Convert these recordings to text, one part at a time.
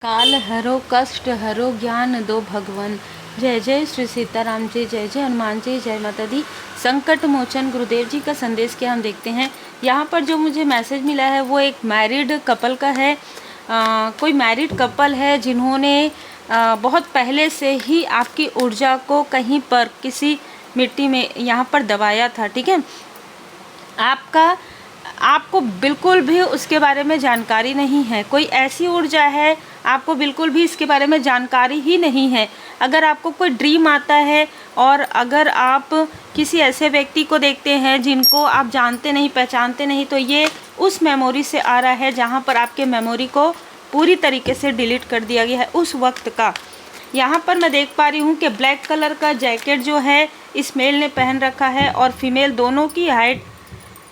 काल हरो कष्ट हरो ज्ञान दो भगवन। जय जय श्री सीताराम जी, जय जय हनुमान जी, जय माता दी। संकट मोचन गुरुदेव जी का संदेश क्या हम देखते हैं। यहाँ पर जो मुझे मैसेज मिला है वो एक मैरिड कपल का है। कोई मैरिड कपल है जिन्होंने बहुत पहले से ही आपकी ऊर्जा को कहीं पर किसी मिट्टी में यहाँ पर दबाया था। ठीक है, आपको बिल्कुल भी उसके बारे में जानकारी नहीं है। कोई ऐसी ऊर्जा है, आपको बिल्कुल भी इसके बारे में जानकारी ही नहीं है। अगर आपको कोई ड्रीम आता है और अगर आप किसी ऐसे व्यक्ति को देखते हैं जिनको आप जानते नहीं, पहचानते नहीं, तो ये उस मेमोरी से आ रहा है जहाँ पर आपके मेमोरी को पूरी तरीके से डिलीट कर दिया गया है उस वक्त का। यहाँ पर मैं देख पा रही हूँ कि ब्लैक कलर का जैकेट जो है इस मेल ने पहन रखा है और फीमेल दोनों की हाइट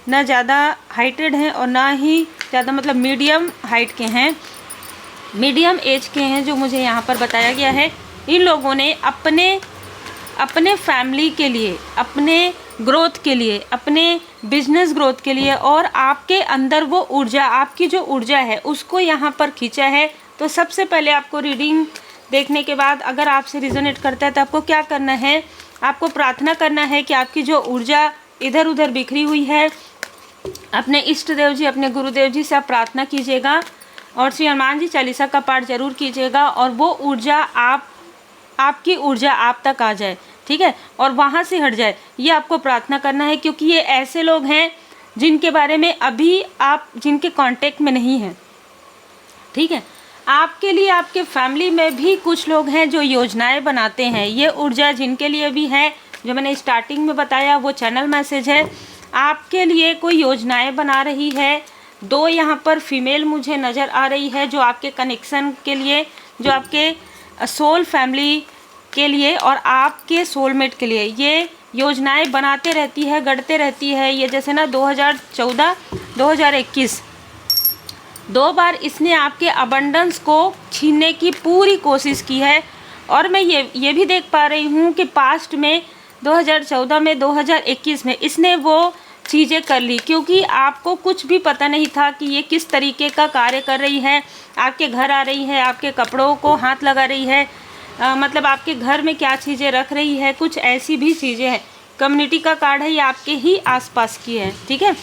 ना ज़्यादा हाइटेड हैं और ना ही ज़्यादा, मतलब मीडियम हाइट के हैं, मीडियम एज के हैं, जो मुझे यहाँ पर बताया गया है। इन लोगों ने अपने फैमिली के लिए, अपने ग्रोथ के लिए, अपने बिजनेस ग्रोथ के लिए और आपके अंदर वो ऊर्जा, आपकी जो ऊर्जा है उसको यहाँ पर खींचा है। तो सबसे पहले आपको रीडिंग देखने के बाद अगर आपसे रिजोनेट करता है तो आपको क्या करना है, आपको प्रार्थना करना है कि आपकी जो ऊर्जा इधर उधर बिखरी हुई है, अपने इष्ट देव जी, अपने गुरुदेव जी से आप प्रार्थना कीजिएगा और श्री हनुमान जी चालीसा का पाठ जरूर कीजिएगा और वो ऊर्जा आपकी ऊर्जा आप तक आ जाए। ठीक है, और वहाँ से हट जाए, ये आपको प्रार्थना करना है। क्योंकि ये ऐसे लोग हैं जिनके बारे में अभी आप जिनके कांटेक्ट में नहीं हैं। ठीक है, आपके लिए आपके फैमिली में भी कुछ लोग हैं जो योजनाएं बनाते हैं। ये ऊर्जा जिनके लिए भी है, जो मैंने स्टार्टिंग में बताया वो चैनल मैसेज है। आपके लिए कोई योजनाएं बना रही है। दो यहाँ पर फीमेल मुझे नज़र आ रही है जो आपके कनेक्शन के लिए, जो आपके सोल फैमिली के लिए और आपके सोलमेट के लिए ये योजनाएं बनाते रहती है, गढ़ते रहती है। ये जैसे ना 2014, 2021 दो बार इसने आपके अबंडेंस को छीनने की पूरी कोशिश की है। और मैं ये भी देख पा रही हूँ कि पास्ट में 2014 में, 2021 में इसने वो चीज़ें कर ली, क्योंकि आपको कुछ भी पता नहीं था कि ये किस तरीके का कार्य कर रही है। आपके घर आ रही है, आपके कपड़ों को हाथ लगा रही है, मतलब आपके घर में क्या चीज़ें रख रही है, कुछ ऐसी भी चीज़ें हैं। कम्युनिटी का कार्ड है, ये आपके ही आसपास की है। ठीक है,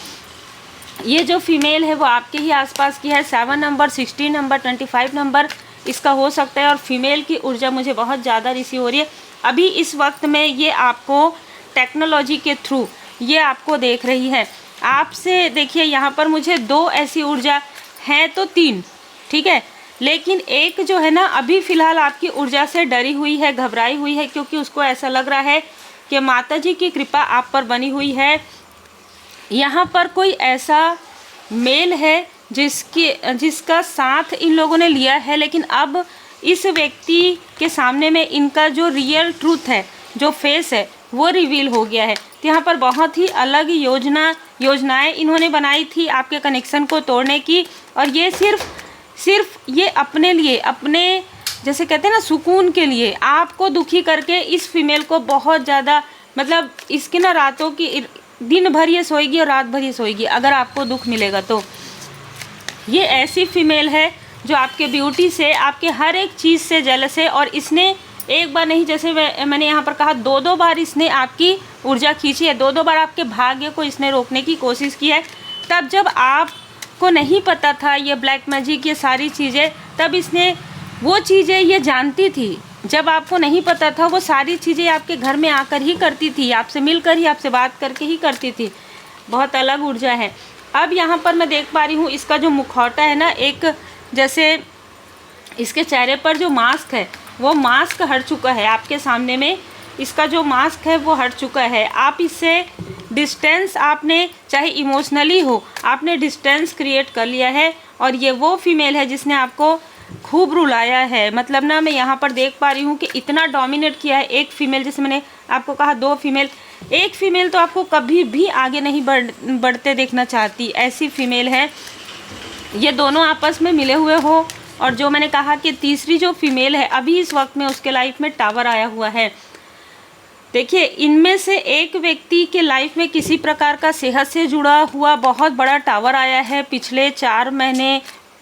ये जो फीमेल है वो आपके ही आसपास की है। 7 नंबर, 16 नंबर, 25 नंबर इसका हो सकता है। और फीमेल की ऊर्जा मुझे बहुत ज़्यादा रिसीव हो रही है अभी इस वक्त में। ये आपको टेक्नोलॉजी के थ्रू ये आपको देख रही है। आपसे देखिए यहाँ पर मुझे दो ऐसी ऊर्जा हैं तो तीन, ठीक है, लेकिन एक जो है ना अभी फ़िलहाल आपकी ऊर्जा से डरी हुई है, घबराई हुई है, क्योंकि उसको ऐसा लग रहा है कि माता जी की कृपा आप पर बनी हुई है। यहाँ पर कोई ऐसा मेल है जिसका साथ इन लोगों ने लिया है, लेकिन अब इस व्यक्ति के सामने में इनका जो रियल ट्रूथ है, जो फेस है, वो रिवील हो गया है। तो यहाँ पर बहुत ही अलग योजनाएं इन्होंने बनाई थी आपके कनेक्शन को तोड़ने की। और ये सिर्फ ये अपने लिए, अपने जैसे कहते हैं ना सुकून के लिए, आपको दुखी करके इस फीमेल को बहुत ज़्यादा, मतलब इसकी ना रातों की, दिन भर ये सोएगी और रात भर ये सोएगी अगर आपको दुख मिलेगा तो। ये ऐसी फीमेल है जो आपके ब्यूटी से, आपके हर एक चीज़ से जेलस है। और इसने एक बार नहीं, जैसे मैंने यहाँ पर कहा, दो बार इसने आपकी ऊर्जा खींची है। दो बार आपके भाग्य को इसने रोकने की कोशिश की है। तब जब आपको नहीं पता था ये ब्लैक मैजिक, ये सारी चीज़ें, तब इसने वो चीज़ें ये जानती थी। जब आपको नहीं पता था वो सारी चीज़ें आपके घर में आकर ही करती थी, आपसे मिलकर ही, आपसे बात करके ही करती थी। बहुत अलग ऊर्जा है। अब यहाँ पर मैं देख पा रही हूँ इसका जो मुखौटा है ना, एक जैसे इसके चेहरे पर जो मास्क है वो मास्क हट चुका है। आपके सामने में इसका जो मास्क है वो हट चुका है। आप इससे डिस्टेंस, आपने चाहे इमोशनली हो, आपने डिस्टेंस क्रिएट कर लिया है। और ये वो फीमेल है जिसने आपको खूब रुलाया है। मतलब ना मैं यहाँ पर देख पा रही हूँ कि इतना डोमिनेट किया है एक फ़ीमेल। जैसे मैंने आपको कहा दो फीमेल, एक फ़ीमेल तो आपको कभी भी आगे नहीं बढ़ते देखना चाहती, ऐसी फीमेल है। ये दोनों आपस में मिले हुए हो। और जो मैंने कहा कि तीसरी जो फीमेल है अभी इस वक्त में उसके लाइफ में टावर आया हुआ है। देखिए, इनमें से एक व्यक्ति के लाइफ में किसी प्रकार का सेहत से जुड़ा हुआ बहुत बड़ा टावर आया है पिछले 4 महीने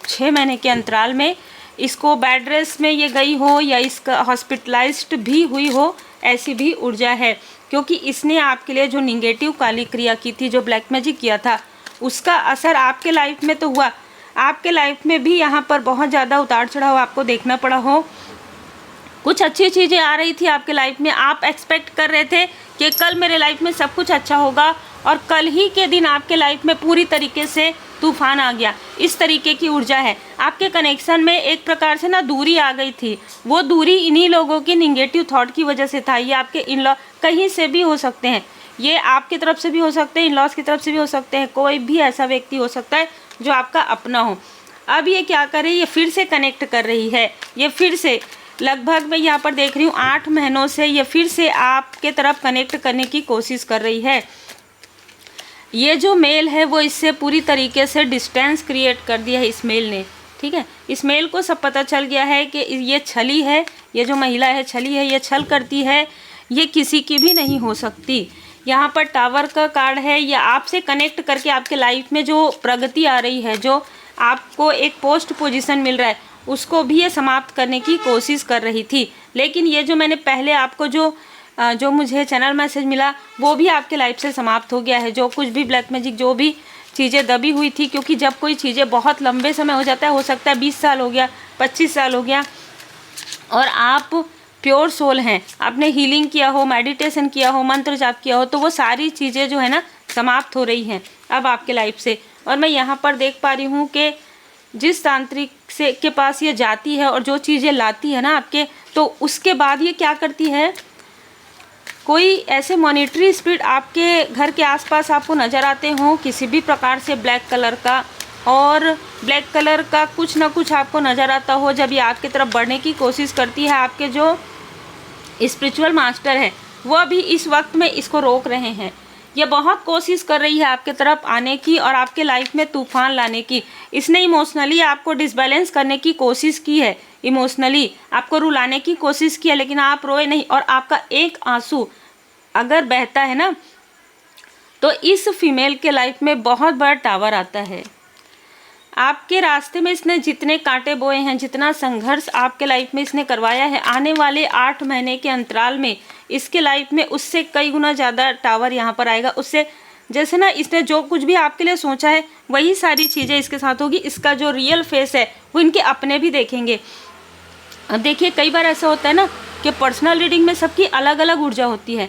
6 महीने के अंतराल में। इसको बेड रेस्ट में ये गई हो या इसका हॉस्पिटलाइज्ड भी हुई हो, ऐसी भी ऊर्जा है। क्योंकि इसने आपके लिए जो निगेटिव काली क्रिया की थी, जो ब्लैक मैजिक किया था, उसका असर आपके लाइफ में तो हुआ, आपके लाइफ में भी यहाँ पर बहुत ज़्यादा उतार चढ़ाव आपको देखना पड़ा हो। कुछ अच्छी चीज़ें आ रही थी आपके लाइफ में, आप एक्सपेक्ट कर रहे थे कि कल मेरे लाइफ में सब कुछ अच्छा होगा, और कल ही के दिन आपके लाइफ में पूरी तरीके से तूफान आ गया। इस तरीके की ऊर्जा है। आपके कनेक्शन में एक प्रकार से ना दूरी आ गई थी, वो दूरी इन्हीं लोगों की निगेटिव थॉट की वजह से था। ये आपके इन लॉ कहीं से भी हो सकते हैं, ये आपकी तरफ से भी हो सकते हैं, इन लॉज की तरफ से भी हो सकते हैं, कोई भी ऐसा व्यक्ति हो सकता है जो आपका अपना हो। अब ये क्या कर रही है, ये फिर से कनेक्ट कर रही है, ये फिर से लगभग मैं यहाँ पर देख रही हूँ 8 महीनों से ये फिर से आपके तरफ कनेक्ट करने की कोशिश कर रही है। ये जो मेल है वो इससे पूरी तरीके से डिस्टेंस क्रिएट कर दिया है इस मेल ने, ठीक है। इस मेल को सब पता चल गया है कि ये छली है, ये जो महिला है छली है, ये छल करती है, ये किसी की भी नहीं हो सकती। यहाँ पर टावर का कार्ड है, ये आपसे कनेक्ट करके आपके लाइफ में जो प्रगति आ रही है, जो आपको एक पोस्ट पोजीशन मिल रहा है, उसको भी ये समाप्त करने की कोशिश कर रही थी। लेकिन ये जो मैंने पहले आपको जो मुझे चैनल मैसेज मिला, वो भी आपके लाइफ से समाप्त हो गया है। जो कुछ भी ब्लैक मैजिक, जो भी चीज़ें दबी हुई थी, क्योंकि जब कोई चीज़ें बहुत लंबे समय हो जाता है, हो सकता है 20 साल हो गया, 25 साल हो गया, और आप प्योर सोल हैं, आपने हीलिंग किया हो, मेडिटेशन किया हो, मंत्र जाप किया हो, तो वो सारी चीज़ें जो है ना समाप्त हो रही हैं अब आपके लाइफ से। और मैं यहाँ पर देख पा रही हूँ कि जिस तांत्रिक से के पास ये जाती है और जो चीज़ें लाती है ना आपके, तो उसके बाद ये क्या करती है, कोई ऐसे मॉनिटरी स्पिरिट आपके घर के आसपास आपको नज़र आते हों किसी भी प्रकार से ब्लैक कलर का, और ब्लैक कलर का कुछ ना कुछ आपको नज़र आता हो, जब ये आपकी तरफ बढ़ने की कोशिश करती है, आपके जो स्पिरिचुअल मास्टर है वो अभी इस वक्त में इसको रोक रहे हैं। ये बहुत कोशिश कर रही है आपके तरफ आने की और आपके लाइफ में तूफान लाने की। इसने इमोशनली आपको डिसबैलेंस करने की कोशिश की है, इमोशनली आपको रुलाने की कोशिश की है, लेकिन आप रोए नहीं। और आपका एक आंसू अगर बहता है ना, तो इस फीमेल के लाइफ में बहुत बड़ा टावर आता है। आपके रास्ते में इसने जितने कांटे बोए हैं, जितना संघर्ष आपके लाइफ में इसने करवाया है, आने वाले 8 महीने के अंतराल में इसके लाइफ में उससे कई गुना ज़्यादा टावर यहाँ पर आएगा। उससे जैसे ना इसने जो कुछ भी आपके लिए सोचा है वही सारी चीज़ें इसके साथ होगी। इसका जो रियल फेस है वो इनके अपने भी देखेंगे। अब देखिए, कई बार ऐसा होता है ना कि पर्सनल रीडिंग में सबकी अलग अलग ऊर्जा होती है।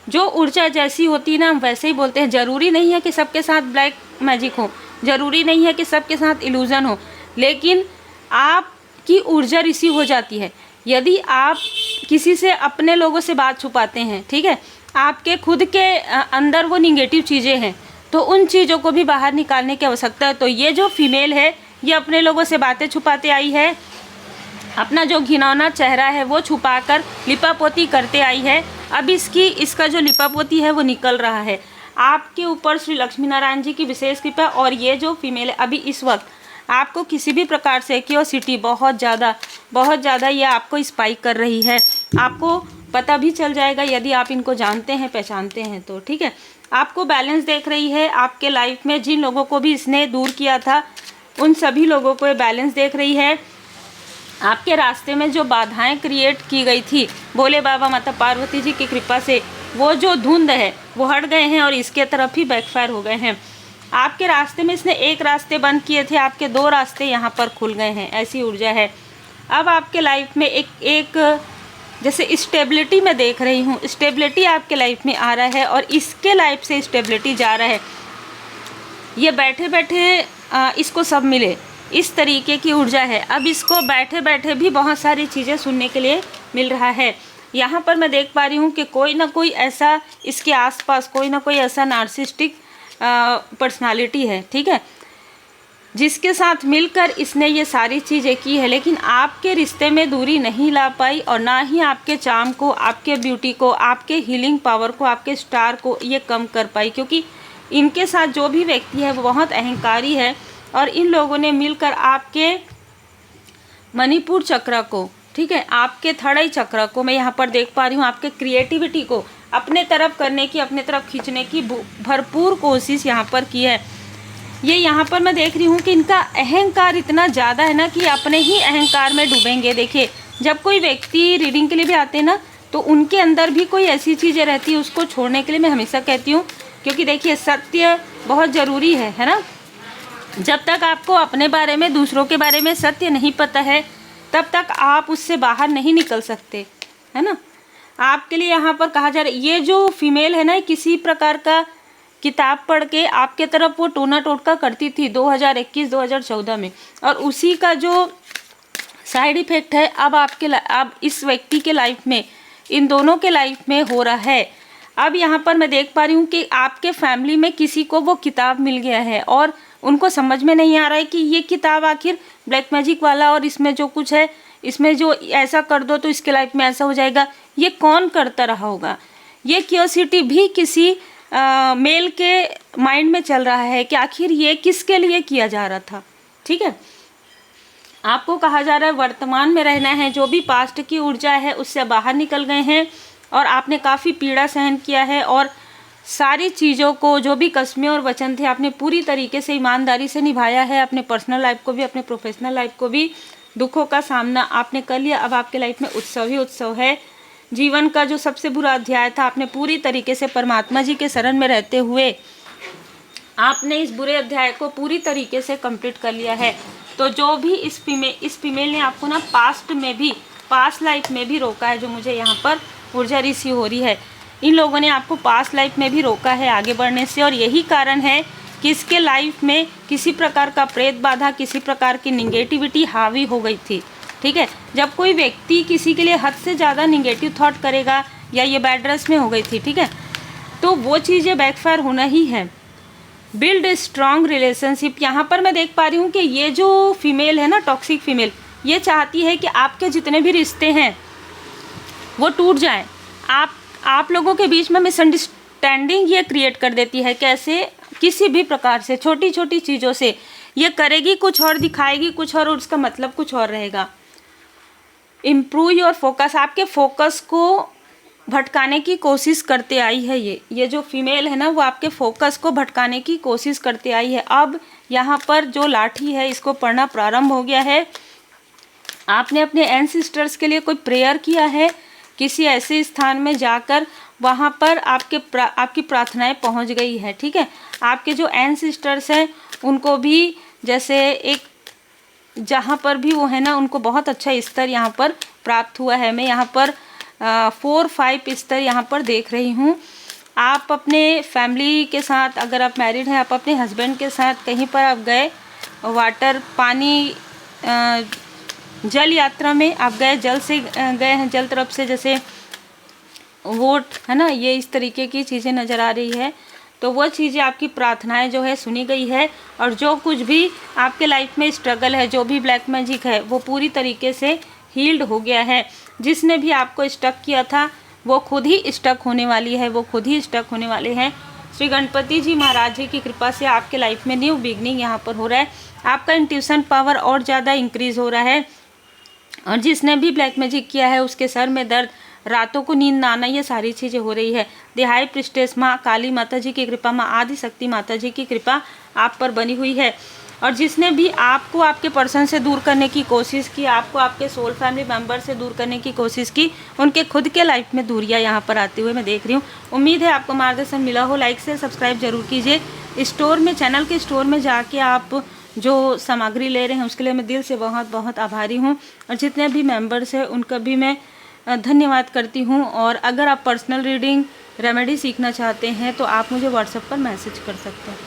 जो ऊर्जा जैसी होती है ना, हम वैसे ही बोलते हैं। ज़रूरी नहीं है कि सबके साथ ब्लैक मैजिक हो, ज़रूरी नहीं है कि सबके साथ इल्यूज़न हो, लेकिन आपकी ऊर्जा रिसीव हो जाती है। यदि आप किसी से अपने लोगों से बात छुपाते हैं, ठीक है, आपके खुद के अंदर वो निगेटिव चीज़ें हैं, तो उन चीज़ों को भी बाहर निकालने की आवश्यकता है। तो ये जो फीमेल है, ये अपने लोगों से बातें छुपाते आई है, अपना जो घिनौना चेहरा है वो छुपाकर लिपापोती करते आई है। अब इसका जो लिपापोती है वो निकल रहा है। आपके ऊपर श्री लक्ष्मी नारायण जी की विशेष कृपा। और ये जो फीमेल है अभी इस वक्त आपको किसी भी प्रकार से क्यूरियोसिटी बहुत ज़्यादा ये आपको स्पाइक कर रही है। आपको पता भी चल जाएगा यदि आप इनको जानते हैं, पहचानते हैं तो, ठीक है। आपको बैलेंस देख रही है। आपके लाइफ में जिन लोगों को भी इसने दूर किया था, उन सभी लोगों को ये बैलेंस देख रही है। आपके रास्ते में जो बाधाएं क्रिएट की गई थी, भोले बाबा माता पार्वती जी की कृपा से वो जो धुंध है वो हट गए हैं और इसके तरफ ही बैकफायर हो गए हैं। आपके रास्ते में इसने एक रास्ते बंद किए थे, आपके 2 रास्ते यहाँ पर खुल गए हैं, ऐसी ऊर्जा है। अब आपके लाइफ में एक जैसे स्टेबिलिटी मैं देख रही हूँ, स्टेबिलिटी आपके लाइफ में आ रहा है और इसके लाइफ से स्टेबिलिटी जा रहा है। ये बैठे बैठे इसको सब मिले, इस तरीके की ऊर्जा है। अब इसको बैठे बैठे भी बहुत सारी चीज़ें सुनने के लिए मिल रहा है। यहाँ पर मैं देख पा रही हूँ कि कोई ना कोई ऐसा इसके आसपास कोई ना कोई ऐसा नार्सिस्टिक पर्सनालिटी है, ठीक है, जिसके साथ मिलकर इसने ये सारी चीज़ें की है। लेकिन आपके रिश्ते में दूरी नहीं ला पाई और ना ही आपके चार्म को, आपके ब्यूटी को, आपके हीलिंग पावर को, आपके स्टार को ये कम कर पाई। क्योंकि इनके साथ जो भी व्यक्ति है वो बहुत अहंकारी है और इन लोगों ने मिलकर आपके मणिपुर चक्र को, ठीक है, आपके थर्ड आई चक्र को मैं यहाँ पर देख पा रही हूँ, आपके क्रिएटिविटी को अपने तरफ करने की, अपने तरफ खींचने की भरपूर कोशिश यहाँ पर की है। ये यहाँ पर मैं देख रही हूँ कि इनका अहंकार इतना ज़्यादा है ना कि अपने ही अहंकार में डूबेंगे। देखिए, जब कोई व्यक्ति रीडिंग के लिए भी आते हैं ना, तो उनके अंदर भी कोई ऐसी चीज़ें रहती है, उसको छोड़ने के लिए मैं हमेशा कहती हूँ, क्योंकि देखिए सत्य बहुत ज़रूरी है ना। जब तक आपको अपने बारे में, दूसरों के बारे में सत्य नहीं पता है, तब तक आप उससे बाहर नहीं निकल सकते, है ना। आपके लिए यहाँ पर कहा जा रहा है, ये जो फीमेल है ना, किसी प्रकार का किताब पढ़ के आपके तरफ वो टोना टोटका करती थी 2021-2014 में, और उसी का जो साइड इफ़ेक्ट है अब इस व्यक्ति के लाइफ में, इन दोनों के लाइफ में हो रहा है। अब यहाँ पर मैं देख पा रही हूँ कि आपके फैमिली में किसी को वो किताब मिल गया है और उनको समझ में नहीं आ रहा है कि ये किताब आखिर ब्लैक मैजिक वाला, और इसमें जो कुछ है, इसमें जो ऐसा कर दो तो इसके लाइफ में ऐसा हो जाएगा, ये कौन करता रहा होगा। ये क्यूरियोसिटी भी किसी मेल के माइंड में चल रहा है कि आखिर ये किसके लिए किया जा रहा था। ठीक है, आपको कहा जा रहा है वर्तमान में रहना है, जो भी पास्ट की ऊर्जा है उससे बाहर निकल गए हैं और आपने काफ़ी पीड़ा सहन किया है, और सारी चीज़ों को, जो भी कस्में और वचन थे, आपने पूरी तरीके से ईमानदारी से निभाया है। अपने पर्सनल लाइफ को भी, अपने प्रोफेशनल लाइफ को भी, दुखों का सामना आपने कर लिया। अब आपके लाइफ में उत्सव ही उत्सव है। जीवन का जो सबसे बुरा अध्याय था, आपने पूरी तरीके से परमात्मा जी के शरण में रहते हुए आपने इस बुरे अध्याय को पूरी तरीके से कंप्लीट कर लिया है। तो जो भी इस फीमेल ने आपको ना पास्ट लाइफ में भी रोका है, जो मुझे यहाँ पर ऊर्जा रिसीव हो रही है, इन लोगों ने आपको पास्ट लाइफ में भी रोका है आगे बढ़ने से, और यही कारण है कि इसके लाइफ में किसी प्रकार का प्रेत बाधा, किसी प्रकार की निगेटिविटी हावी हो गई थी। ठीक है, जब कोई व्यक्ति किसी के लिए हद से ज़्यादा निगेटिव थॉट करेगा, या ये बैड रस में हो गई थी, ठीक है, तो वो चीज़ें बैकफायर होना ही है। बिल्ड ए स्ट्रॉन्ग रिलेशनशिप, यहाँ पर मैं देख पा रही हूँ कि ये जो फीमेल है ना, टॉक्सिक फीमेल, ये चाहती है कि आपके जितने भी रिश्ते हैं वो टूट जाएं। आप लोगों के बीच में मिसअंडरस्टैंडिंग ये क्रिएट कर देती है। कैसे? किसी भी प्रकार से, छोटी छोटी चीज़ों से। ये करेगी कुछ और, दिखाएगी कुछ और उसका मतलब कुछ और रहेगा। इम्प्रूव योर फोकस, आपके फोकस को भटकाने की कोशिश करते आई है। ये जो फीमेल है ना, वो आपके फोकस को भटकाने की कोशिश करते आई है। अब यहाँ पर जो लाठी है, इसको पढ़ना प्रारंभ हो गया है। आपने अपने एंसेस्टर्स के लिए कोई प्रेयर किया है, किसी ऐसे स्थान में जाकर, वहाँ पर आपकी प्रार्थनाएं पहुँच गई है। ठीक है, आपके जो एंसेस्टर्स हैं उनको भी, जैसे एक जहाँ पर भी वो है ना, उनको बहुत अच्छा स्तर यहाँ पर प्राप्त हुआ है। मैं यहाँ पर 4-5 स्तर यहाँ पर देख रही हूँ। आप अपने फैमिली के साथ, अगर आप मैरिड हैं, आप अपने हस्बैंड के साथ कहीं पर आप गए, पानी जल यात्रा में आप गए, जल से गए हैं, जल तरफ से, जैसे वोट है ना, ये इस तरीके की चीज़ें नज़र आ रही है। तो वो चीज़ें, आपकी प्रार्थनाएं जो है सुनी गई है, और जो कुछ भी आपके लाइफ में स्ट्रगल है, जो भी ब्लैक मैजिक है, वो पूरी तरीके से हील्ड हो गया है। जिसने भी आपको स्टक किया था, वो खुद ही स्टक होने वाली है, वो खुद ही स्टक होने वाले हैं। श्री गणपति जी महाराज जी की कृपा से आपके लाइफ में न्यू बिगनिंग यहाँ पर हो रहा है। आपका इंट्यूशन पावर और ज़्यादा इंक्रीज़ हो रहा है, और जिसने भी ब्लैक मैजिक किया है उसके सर में दर्द, रातों को नींद ना आना, ये सारी चीज़ें हो रही है। हाई प्रिस्टेस माँ काली माता जी की कृपा, माँ आदि शक्ति माता जी की कृपा आप पर बनी हुई है। और जिसने भी आपको आपके पर्सन से दूर करने की कोशिश की, आपको आपके सोल फैमिली मेंबर से दूर करने की कोशिश की, उनके खुद के लाइफ में दूरियां यहाँ पर आते हुए मैं देख रही हूँ। उम्मीद है आपको मार्गदर्शन मिला हो। लाइक से सब्सक्राइब जरूर कीजिए। स्टोर में, चैनल के स्टोर में जाके आप जो सामग्री ले रहे हैं उसके लिए मैं दिल से बहुत बहुत आभारी हूँ, और जितने भी मेंबर्स हैं उनका भी मैं धन्यवाद करती हूँ। और अगर आप पर्सनल रीडिंग रेमेडी सीखना चाहते हैं तो आप मुझे व्हाट्सएप पर मैसेज कर सकते हैं।